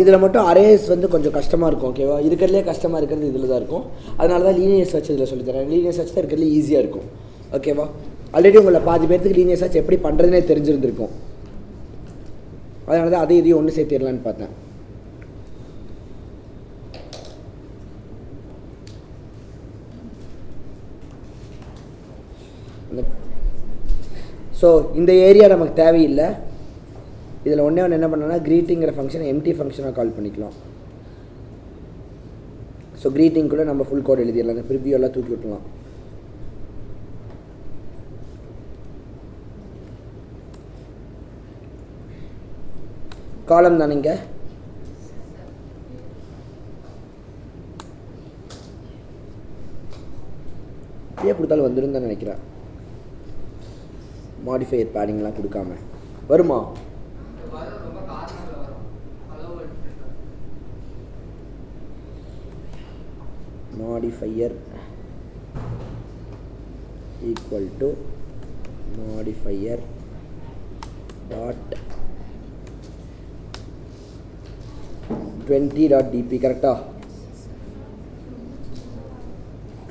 இதில் மட்டும் அரேஸ் வந்து கொஞ்சம் கஷ்டமாக இருக்கும். ஓகேவா, இருக்கிறதுலே கஷ்டமாக இருக்கிறது இதில் தான் இருக்கும். அதனால தான் லீனியர் சர்ச் இதில் சொல்லித்தரேன். லீனியர் சர்ச் தான் இருக்கிறதுலே ஈஸியாக இருக்கும். ஓகேவா, ஆல்ரெடி உங்களை பாதி பேர்த்துக்கு லீனியர் சர்ச் எப்படி பண்ணுறதுனே தெரிஞ்சிருந்திருக்கும். அதனால தான் அதை இதையும் ஒன்று சேர்த்திடலான்னு பார்த்தேன். ஸோ இந்த ஏரியா நமக்கு தேவையில்லை. இதில் ஒன்றே ஒன்று என்ன பண்ணோன்னா க்ரீட்டிங்கிற ஃபங்க்ஷனை எம்டி ஃபங்க்ஷனாக கால் பண்ணிக்கலாம். ஸோ க்ரீட்டிங்குள்ளே நம்ம ஃபுல் கோட் எழுதிடலாம். அந்த ப்ரிவ்யூ எல்லாம் தூக்கி விட்டுலாம். காலம் தானேங்க. அப்படியே கொடுத்தாலும் வந்துடும் தான் நினைக்கிறேன். மாடிஃபையர் பேடிங்லாம் கொடுக்காம வருமா? Modifier equal to modifier dot 20.dp கரெக்டா?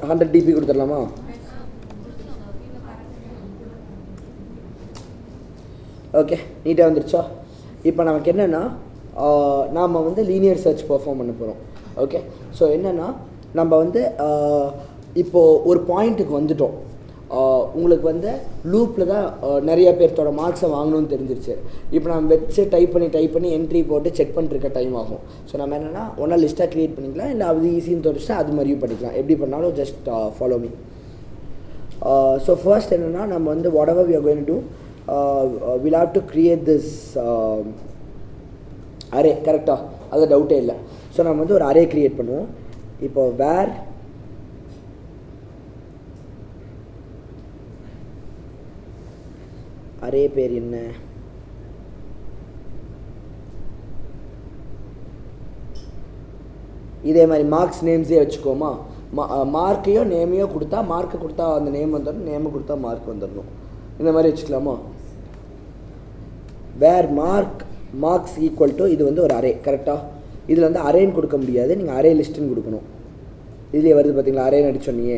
100 dp கொடுத்துடலாமா? ஓகே, நீட்டாக வந்துருச்சா? இப்போ நமக்கு என்னென்னா நாம் வந்து லீனியர் சர்ச் பெர்ஃபார்ம் பண்ண போகிறோம். ஓகே, ஸோ என்னென்னா நம்ம வந்து இப்போது ஒரு பாயிண்ட்டுக்கு வந்துட்டோம். உங்களுக்கு வந்து லூப்பில் தான் நிறைய பேர்த்தோட மார்க்ஸை வாங்கணும்னு தெரிஞ்சிருச்சு. இப்போ நம்ம வச்சு டைப் பண்ணி என்ட்ரி போட்டு செக் பண்ணிருக்க டைம் ஆகும். ஸோ நம்ம என்னென்னா ஒன்றா லிஸ்ட்டாக க்ரியேட் பண்ணிக்கலாம், இல்லை அது ஈஸின்னு தோணுச்சுன்னா அது மாதிரியும் பண்ணிக்கலாம். எப்படி பண்ணாலும் just follow me. So first என்னென்னா நம்ம வந்து whatever we are going to we'll have to create this array. கரெக்டாக, அது டவுட்டே இல்லை. ஸோ நம்ம வந்து ஒரு அரே க்ரியேட் பண்ணுவோம். இப்போ வேர் அரே பேர் என்ன? இதே மாதிரி மார்க்ஸ் நேம்ஸே வச்சுக்கோமா. மார்க்கையோ நேமையோ கொடுத்தா மார்க்கை கொடுத்தா அந்த நேம் வந்துடணும், நேமை கொடுத்தா மார்க் வந்துடணும். இந்த மாதிரி வச்சுக்கலாமா? வேர் மார்க்ஸ் ஈக்குவல் டு இது வந்து ஒரு அரே. கரெக்டாக, இதில் வந்து அரேன்னு கொடுக்க முடியாது, நீங்கள் அரே லிஸ்ட்டுன்னு கொடுக்கணும். இதுலேயே வருது பார்த்தீங்களா, அரேன்னு அடிச்சோன்னியே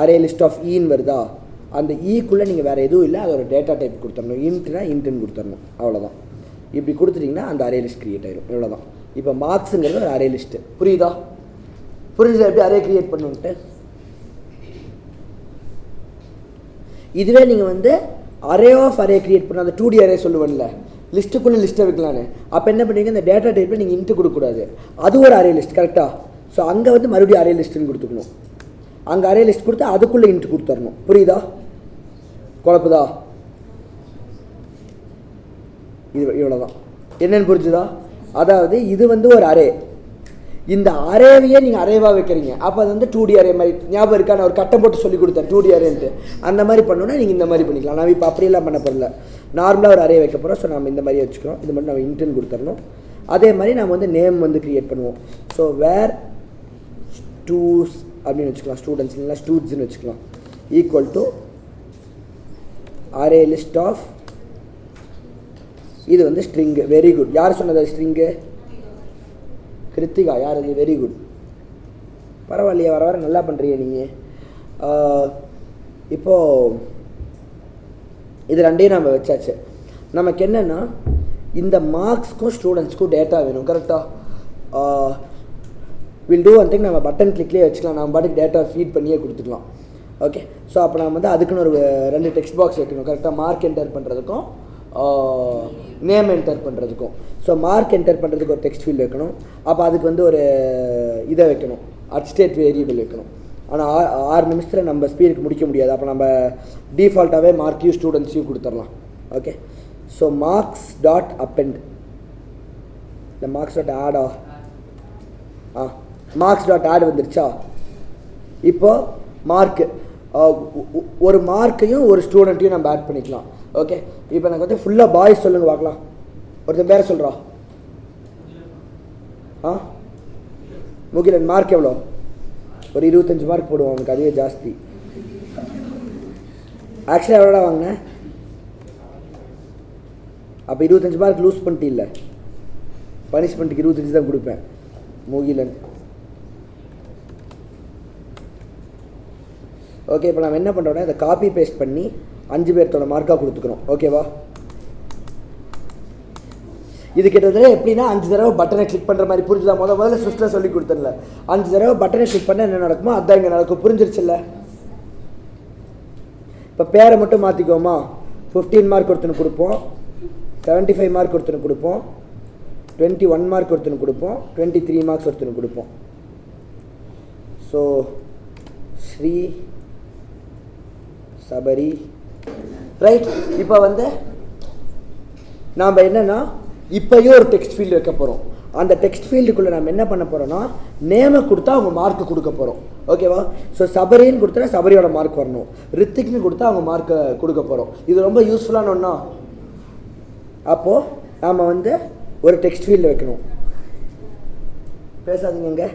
அரே லிஸ்ட் ஆஃப் ஈன்னு வருதா? அந்த ஈக்குள்ளே நீங்கள் வேறு எதுவும் இல்லை, அது ஒரு டேட்டா டைப் கொடுத்துடணும். இன்ட்னா இன்ட்டுன்னு கொடுத்துடணும். அவ்வளோதான். இப்படி கொடுத்துட்டிங்கன்னா அந்த அரே லிஸ்ட் க்ரியேட் ஆகிடும். இவ்வளோதான். இப்போ மார்க்ஸுங்கிறது ஒரு அரே லிஸ்ட்டு. புரியுதா? எப்படி அரே க்ரியேட் பண்ணுன்ட்டு. இதுவே நீங்கள் வந்து அரே ஆஃப் அரே க்ரியேட் பண்ண அந்த 2D அரே சொல்லுவேன்ல, லிஸ்ட்டுக்குள்ளே லிஸ்ட்டை வைக்கலான்னு. அப்போ என்ன பண்ணுவீங்க, இந்த டேட்டா டைப்பில் நீங்கள் இன்ட்டு கொடுக்கக்கூடாது, அது ஒரு அரே லிஸ்ட். கரெக்டாக? ஸோ அங்கே வந்து மறுபடியும் அரே லிஸ்ட்டுன்னு கொடுத்துக்கணும். அங்கே அரே லிஸ்ட் கொடுத்தா அதுக்குள்ளே இன்ட்டு கொடுத்துடணும். புரியுதா? குழப்புதா? இவ்வளோதான். என்னென்னு புரிஞ்சுதா? அதாவது இது வந்து ஒரு அரே. இந்த அரேவையே நீங்கள் அரேவாக வைக்கிறீங்க. அப்போ அது வந்து 2D அரே மாதிரி. ஞாபகம் இருக்கா, நான் ஒரு கட்டம் போட்டு சொல்லி கொடுத்தேன் 2D அரேன்ட்டு. அந்த மாதிரி பண்ணோன்னா நீங்கள் இந்த மாதிரி பண்ணிக்கலாம். நான் இப்போ அப்படியெல்லாம் பண்ண போகிறல, நார்மலாக ஒரு அரே வைக்க போகிறோம். ஸோ நம்ம இந்த மாதிரி வச்சுக்கிறோம். இது மட்டும் நம்ம இன்ட்டுன்னு கொடுத்துடணும். அதே மாதிரி நம்ம வந்து நேம் வந்து க்ரியேட் பண்ணுவோம். ஸோ வேர் ஸ்டூஸ் அப்படின்னு வச்சுக்கலாம், ஸ்டூடெண்ட்ஸ் இல்லைனா ஸ்டூட்ஸ்ன்னு வச்சுக்கலாம். Equal to array list of, இது வந்து ஸ்ட்ரிங்கு. Very good. யார் சொன்னது ஸ்ட்ரிங்கு? கிருத்திகா. யார் அது? Very good. பரவாயில்லையே, வர வர நல்லா பண்ணுறீங்க நீங்கள். இப்போது இது ரெண்டையும் நம்ம வச்சாச்சு. நமக்கு என்னென்னா இந்த மார்க்ஸ்க்கும் ஸ்டூடெண்ட்ஸ்க்கும் டேட்டா வேணும். கரெக்டாக? வில் டூ ஒன் திங், நம்ம பட்டன் கிளிக்லேயே வச்சுக்கலாம். நம்ம பாட்டுக்கு டேட்டா ஃபீட் பண்ணியே கொடுத்துக்கலாம். ஓகே, ஸோ அப்போ நம்ம வந்து அதுக்குன்னு ஒரு 2 டெக்ஸ்ட் பாக்ஸ் வைக்கணும். கரெக்டாக? மார்க் என்டர் பண்ணுறதுக்கும் நேம் என்டர் பண்ணுறதுக்கும். ஸோ மார்க் என்டர் பண்ணுறதுக்கு ஒரு டெக்ஸ்ட் ஃபீல்டு வைக்கணும். அப்போ அதுக்கு வந்து ஒரு இதை வைக்கணும், அட்ஸ்டேட் வேரியபிள் வைக்கணும். ஆனால் 6 நிமிஷத்தில் நம்ம ஸ்பீடுக்கு முடிக்க முடியாது. அப்போ நம்ம டிஃபால்ட்டாகவே மார்க்கையும் ஸ்டூடெண்ட்ஸையும் கொடுத்துடலாம். Okay, so marks dot append, இந்த மார்க்ஸ் டாட் ஆடா மார்க்ஸ் டாட் ஆட் வந்துருச்சா? இப்போது மார்க்கு ஒரு மார்க்கையும் ஒரு ஸ்டூடெண்ட்டையும் நம்ம ஆட் பண்ணிக்கலாம். ஓகே, இப்போ எனக்கு வந்து ஃபுல்லாக பாய்ஸ் சொல்லுங்கள் பார்க்கலாம். ஒருத்தன் பேரை சொல்கிறா. முகிலன். மார்க் எவ்வளோ? ஒரு 25 மார்க் போடுவோம் அவனுக்கு, அதுவே ஜாஸ்தி. ஆக்சுவலாக எவ்வளோடா வாங்கினேன்? அப்போ 25 மார்க் லூஸ் பண்ணிட்டு இல்லை. பனிஷ்மெண்ட்டுக்கு 25 தான் கொடுப்பேன். முகிலன். ஓகே, இப்போ நம்ம என்ன பண்ணுறோன்னா இதை காப்பி பேஸ்ட் பண்ணி 5 பேர்த்தோட மார்க்காக கொடுத்துக்கிறோம். ஓகேவா? இது கிட்டத்தட்ட எப்படின்னா 5 தடவை பட்டனை கிளிக் பண்ணுற மாதிரி. புரிஞ்சுதா? முதல்ல ஸ்விஃப்ட்டில் சொல்லி கொடுத்துடல. 5 தடவை பட்டனை கிளிக் பண்ணால் என்ன நடக்குமோ அதுதான் இங்கே நடக்கும். புரிஞ்சிருச்சுல்ல? இப்போ பேரை மட்டும் மாற்றிக்குவோமா? 15 மார்க் ஒருத்தனுக்கு கொடுப்போம், 75 மார்க் ஒருத்தனுக்கு கொடுப்போம், 21 மார்க் ஒருத்தனுக்கு கொடுப்போம், 23 மார்க்ஸ் ஒருத்தனுக்கு கொடுப்போம். So Sri Sabari right. இப்போ வந்து நாம் என்னென்னா இப்போயும் ஒரு டெக்ஸ்ட் ஃபீல்டு வைக்க போகிறோம். அந்த டெக்ஸ்ட் ஃபீல்டுக்குள்ளே நம்ம என்ன பண்ண போகிறோன்னா நேமை கொடுத்தா அவங்க மார்க்கு கொடுக்க போகிறோம். ஓகேவா? ஸோ சபரின்னு கொடுத்தா சபரியோட மார்க் வரணும், ரித்திக்னு கொடுத்தா அவங்க மார்க்கை கொடுக்க போகிறோம். இது ரொம்ப யூஸ்ஃபுல்லான ஒன்றா. அப்போது நாம் வந்து ஒரு டெக்ஸ்ட் ஃபீல்டு வைக்கணும். பேசாதீங்க.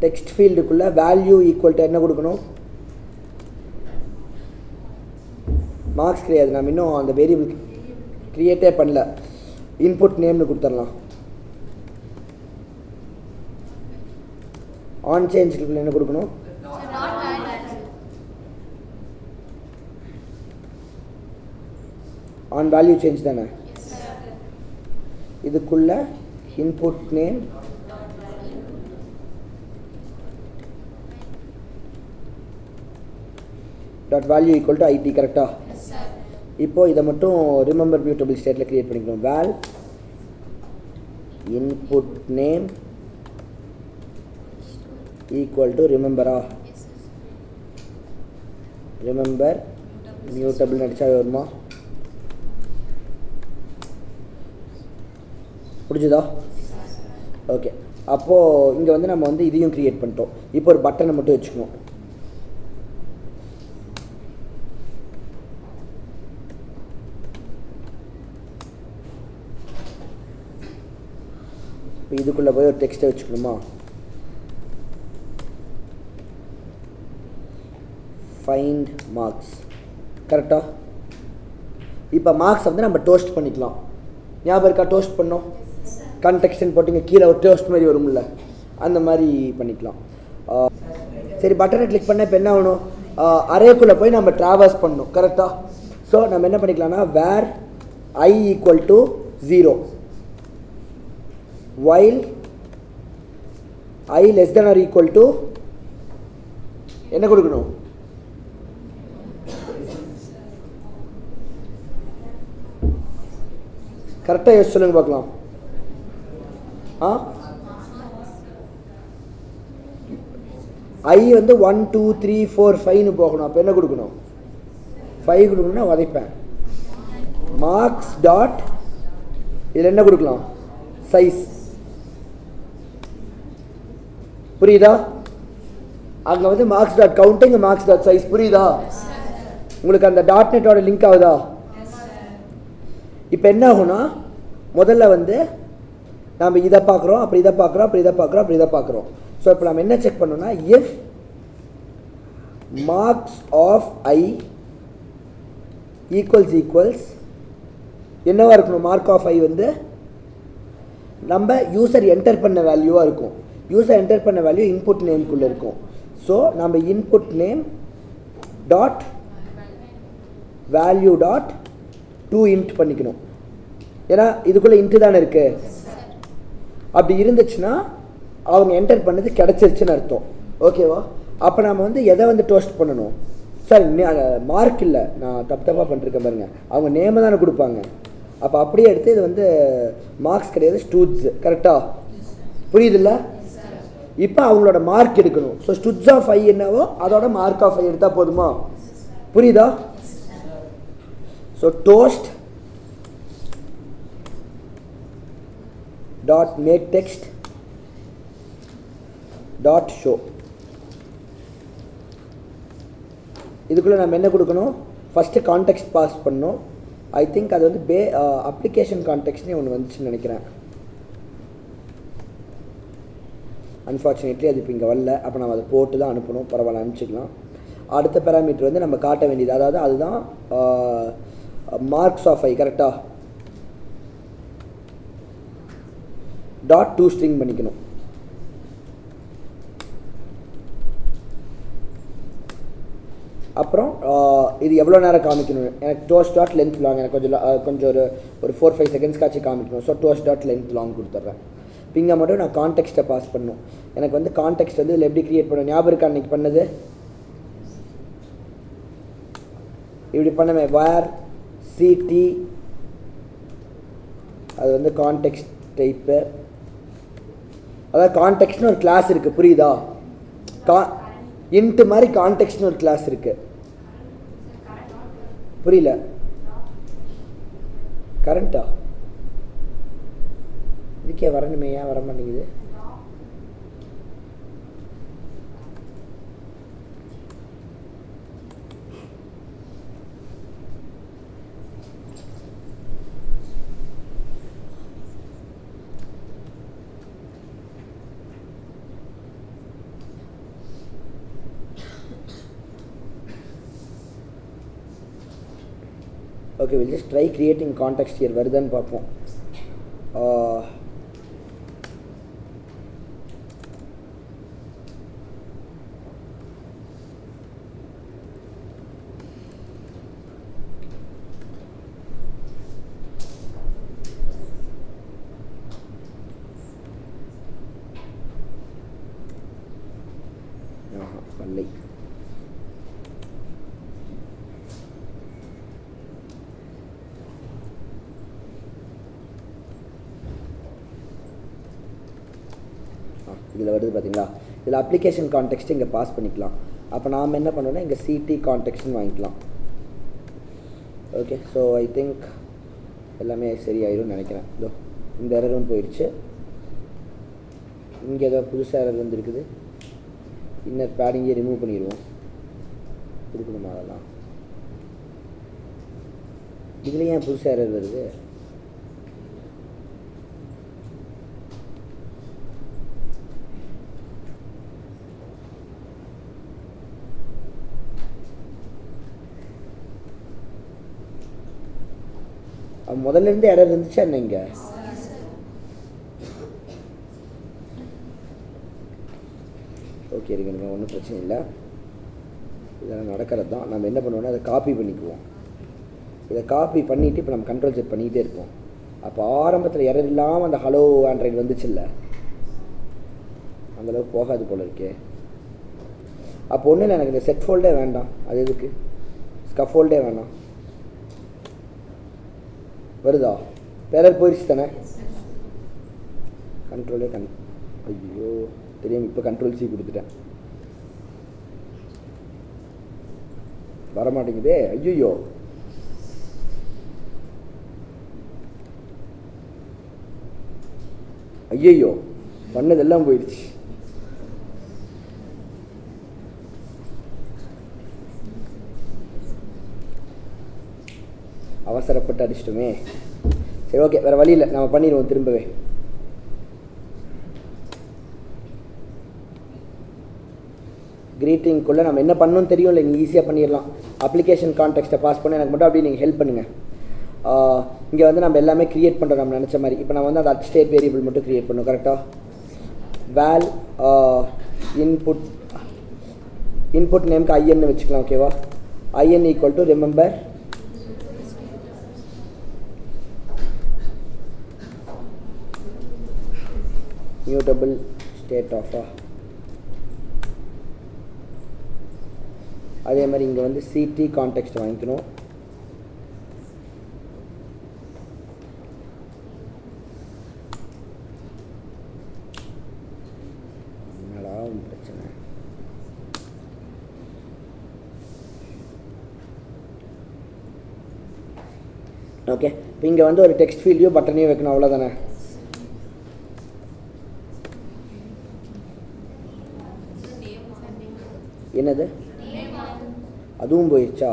டெக்ஸ்ட் ஃபீல்டுக்குள்ளே வேல்யூ ஈக்குவல் டு என்ன கொடுக்கணும்? மார்க்ஸ் கிடையாது, நம்ம இன்னும் அந்த வேரியபிள் க்ரியேட்டே பண்ணல. இன்புட் நேம்னு கொடுத்துடலாம். ஆன் சேஞ்ச் என்ன கொடுக்கணும்? ஆன் வேல்யூ சேஞ்ச் தானே. இதுக்குள்ள input name dot value equal to ID. கரெக்டா? இப்போ இதை மட்டும் ரிமெம்பர் மியூட்டபிள் ஸ்டேட்டில் க்ரியேட் பண்ணிக்கணும். Val input name equal to ரிமெம்பரா? ரிமெம்பர் மியூட்டபிள் நடிச்சா வருமா? புரிஞ்சுதா? ஓகே. அப்போது இங்கே வந்து நம்ம வந்து இதையும் க்ரியேட் பண்ணிட்டோம். இப்போ ஒரு பட்டனை மட்டும் வச்சுக்கணும். இப்போ இதுக்குள்ளே போய் ஒரு டெக்ஸ்ட்டை வச்சுக்கணுமா? Find marks. கரெக்டாக? இப்போ மார்க்ஸ் வந்து நம்ம டோஸ்ட் பண்ணிக்கலாம். ஞாபகம் இருக்கா? டோஸ்ட் பண்ணோம். கான்டெக்ஸ்ட்னு போட்டிங்க கீழே ஒரு டோஸ்ட் மாதிரி வரும்ல, அந்த மாதிரி பண்ணிக்கலாம். சரி, பட்டனை கிளிக் பண்ணால் இப்போ என்ன ஆகணும்? அரேக்குள்ளே போய் நம்ம ட்ராவர்ஸ் பண்ணணும். கரெக்டாக? ஸோ நம்ம என்ன பண்ணிக்கலாம்னா வேர் I equal to 0 while I less than or equal to என்ன கொடுக்கணும்? கரெக்டாக யோசிச்சு சொல்லுங்க பார்க்கலாம். I வந்து 1 2 3 4 5ன்னு போகணும். அப்போ என்ன கொடுக்கணும்? 5 கொடுக்கணும்னா உதைப்பேன். மார்க்ஸ் டாட் இதில் என்ன கொடுக்கலாம்? சைஸ். புரியுதா? அங்கே வந்து marks dot counting, marks dot size. புரியுதா உங்களுக்கு? அந்த டாட் நெட்டோட லிங்க் ஆகுதா? இப்போ என்ன ஆகும்னா முதல்ல வந்து நம்ம இதை பார்க்குறோம், அப்புறம் இதை பார்க்குறோம், அப்புறம் இதை பார்க்குறோம், அப்புறம் இதை பார்க்குறோம். ஸோ இப்போ நம்ம என்ன செக் பண்ணோம்னா if marks of I equals என்னவா இருக்கணும்? மார்க் ஆஃப் I வந்து நம்ம யூசர் என்டர் பண்ண வேல்யூவாக இருக்கும். யூசர் என்டர் பண்ண வேல்யூ இன்புட் நேம்குள்ளே இருக்கும். ஸோ நம்ம input name dot value dot to int பண்ணிக்கணும். ஏன்னா இதுக்குள்ளே இன்ட்டு தானே இருக்குது. அப்படி இருந்துச்சுன்னா அவங்க என்டர் பண்ணது கிடச்சிருச்சுன்னு அர்த்தம். ஓகேவா? அப்போ நம்ம வந்து எதை வந்து டோஸ்ட் பண்ணணும்? சார் மார்க் இல்லை, நான் தப்பாக பண்ணிருக்கேன் பாருங்கள். அவங்க நேமை தானே கொடுப்பாங்க. அப்போ அப்படியே எடுத்து இது வந்து மார்க்ஸ் கிடையாது, ஸ்டூட்ஸ். கரெக்டாக? புரியுதில்ல? இப்போ அவங்களோட மார்க் எடுக்கணும். ஸோ ஸ்டூட்ஸ் ஆஃப் I என்னவோ அதோட மார்க் ஆஃப் I எடுத்தால் போதுமா? புரியுதா? So toast dot make text dot show. இதுக்குள்ளே நம்ம என்ன கொடுக்கணும்? ஃபஸ்ட்டு கான்டெக்ஸ்ட் பாஸ் பண்ணணும். ஐ திங்க் அது வந்து அப்ளிகேஷன் கான்டெக்ட்னே ஒன்று வந்துச்சுன்னு நினைக்கிறேன். அன்ஃபார்ச்சுனேட்லி அது இப்போ இங்கே வரல. அப்போ நம்ம அதை போட்டு தான் அனுப்பணும். பரவாயில்ல, அனுப்பிச்சிக்கலாம். அடுத்த பேராமீட்டர் வந்து நம்ம காட்ட வேண்டியது, அதாவது அதுதான் marks of I கரெக்டா டாட் டூ ஸ்ட்ரிங் பண்ணிக்கணும். அப்புறம் இது எவ்வளோ நேரம் காமிக்கணும், எனக்கு டோஸ்ட் டாட் லென்த் லாங் எனக்கு கொஞ்சம் ஒரு 4-5 செகண்ட்ஸ் காட்சி காமிக்கணும். So toast dot length long கொடுத்துட்றேன். இங்கே மட்டும் நான் கான்டெக்ஸ்ட்டை பாஸ் பண்ணணும். எனக்கு வந்து கான்டெக்ஸ்ட் வந்து இதில் எப்படி க்ரியேட் பண்ணணும் ஞாபகம் இருக்கா அன்றைக்கி பண்ணது, இப்படி பண்ணமே வேர் சிடி அது வந்து கான்டெக்ஸ்ட் டைப்பு, அதாவது கான்டெக்ஸ்ட்னு ஒரு கிளாஸ் இருக்குது புரியுதா, இன்ட்டு மாதிரி கான்டெக்ஸ்ட்னு ஒரு கிளாஸ் இருக்குது. புரியல கரண்ட்டா இதுக்கே வரணுமே ஏன் வர மாட்டேங்குது. Okay, we'll just try creating context here. வருதான்னு பார்ப்போம். பண்ணலை. இதில் வருது பார்த்தீங்களா, இதில் அப்ளிகேஷன் கான்டெக்ஸ்ட்டு இங்கே பாஸ் பண்ணிக்கலாம். அப்போ நாம் என்ன பண்ணோன்னா இங்கே சிடி கான்டெக்ஸ்ட்னு வாங்கிக்கலாம். ஓகே, ஸோ ஐ திங்க் எல்லாமே சரியாயிடும்னு நினைக்கிறேன். இதோ இந்த எரரும் போயிடுச்சு. இங்கே ஏதோ புதுசாக எரர் வந்துருக்குது. இன்னர் பேடிங்கே ரிமூவ் பண்ணிடுவோம். கொடுக்கணுமா அதெல்லாம், இதில் ஏன் புதுசாக எரர் வருது, முதல்ல இருந்து எரர் இருந்துச்சா என்ன இங்கே, ஓகே இருக்குங்க ஒன்றும் பிரச்சனை இல்லை, இதெல்லாம் நடக்கிறது தான். நம்ம என்ன பண்ணுவோம்னா அதை காப்பி பண்ணிக்குவோம். இதை காப்பி பண்ணிவிட்டு இப்போ நம்ம கண்ட்ரோல் செட் பண்ணிக்கிட்டே இருப்போம். அப்போ ஆரம்பத்தில் எரர் இல்லாமல் அந்த ஹலோ ஆண்ட்ராய்டு வந்துச்சுல்ல, அந்தளவுக்கு போகாது போல இருக்கே. அப்போ ஒன்றும் இல்லை, எனக்கு இந்த செட் ஃபோல்டே வேண்டாம், அது எதுக்கு ஸ்கஃப் ஃபோல்டே வேண்டாம். வருதா எரர் போயிடுச்சு தானே, கண்ட்ரோலே ஐயோ தெரியும், இப்போ கண்ட்ரோல் சி கொடுத்துட்டேன், வரமாட்டேங்குதே. ஐயோ ஐயோ பண்ணதெல்லாம் போயிடுச்சு. அவசரப்பட்டு அடிச்சிட்டோமே. சரி ஓகே, வேறு வழி இல்லை, நம்ம பண்ணிடுவோம் திரும்பவே. க்ரீட்டிங்குள்ளே நம்ம என்ன பண்ணணும்னு தெரியும் இல்லை, நீங்கள் ஈஸியாக பண்ணிடலாம். அப்ளிகேஷன் கான்டெக்ஸ்ட்டை பாஸ் பண்ண எனக்கு மட்டும் அப்படியே நீங்கள் ஹெல்ப் பண்ணுங்கள். இங்கே வந்து நம்ம எல்லாமே க்ரியேட் பண்ணுறோம் நம்ம நினச்ச மாதிரி. இப்போ நம்ம வந்து அந்த ஸ்டேட் வேரியபிள் மட்டும் க்ரியேட் பண்ணணும் கரெக்டாக. வேல் இன்புட் நேமுக்கு ஐஎன்னு வச்சுக்கலாம். ஓகேவா, IN equal to remember mutable state of அதே மாதிரி இங்கே வந்து சிடி கான்டெக்ஸ்ட் வாங்கிக்கணும். என்னடா பிரச்சனை, ஓகே. இப்போ இங்கே வந்து ஒரு டெக்ஸ்ட் ஃபீல்டையும் பட்டனையும் வைக்கணும், அவ்வளோதானே. என்னது அதுவும் போயிடுச்சா,